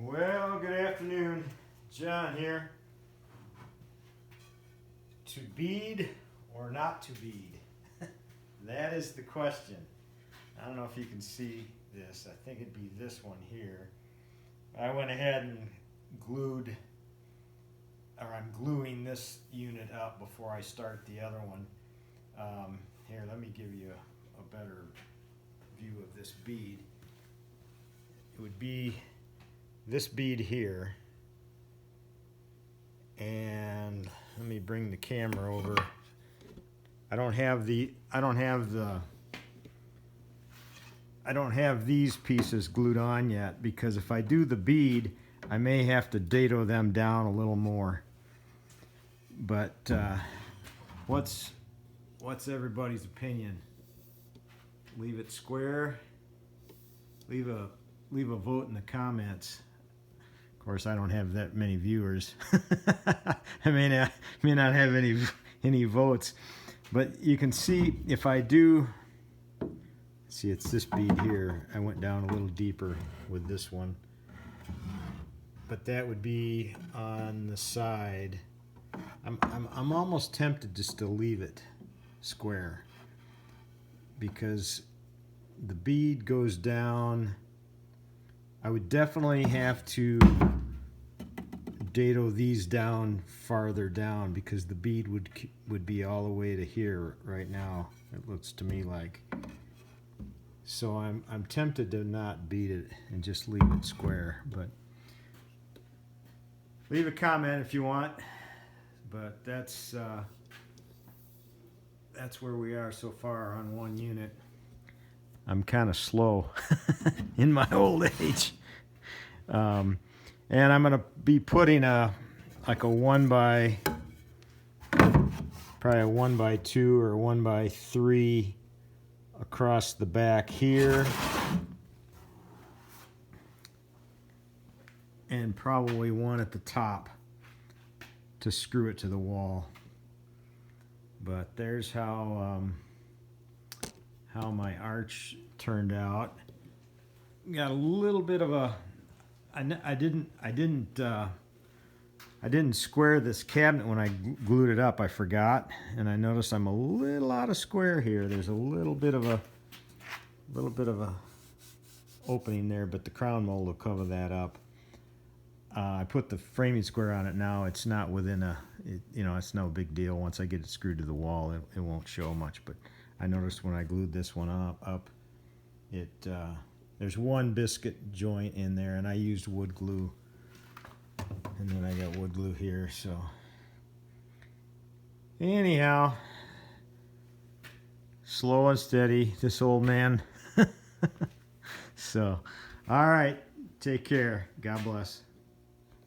Well, good afternoon. John here. To bead or not to bead? That is the question. I don't know if you can see this. I think it'd be this one here. I went ahead and glued, or I'm gluing this unit up before I start the other one. Here, let me give you a better view of this bead. It would be this bead here, and let me bring the camera over. I don't have these pieces glued on yet, because if I do the bead, I may have to dado them down a little more. But what's everybody's opinion? Leave it square. Leave a vote in the comments. Of course, I don't have that many viewers. I may not have any votes, but you can see if I do. See, it's this bead here. I went down a little deeper with this one, but that would be on the side. I'm almost tempted just to leave it square, because the bead goes down. I would definitely have to dado these down farther down, because the bead would be all the way to here right now, it looks to me like. So I'm tempted to not bead it and just leave it square, but leave a comment if you want. But that's where we are so far on one unit. I'm kind of slow in my old age. And I'm going to be putting like a 1x2 or 1x3 across the back here. And probably one at the top to screw it to the wall. But there's how my arch turned out. Got a little bit of a. I didn't square this cabinet when I glued it up. I forgot, and I noticed I'm a little out of square here. There's a little bit of a opening there, but the crown mold will cover that up. I put the framing square on it now. It's not within it's no big deal. Once I get it screwed to the wall, it won't show much. But I noticed when I glued this one up, there's one biscuit joint in there, and I used wood glue, and then I got wood glue here. So anyhow, slow and steady, this old man. So, all right, take care. God bless.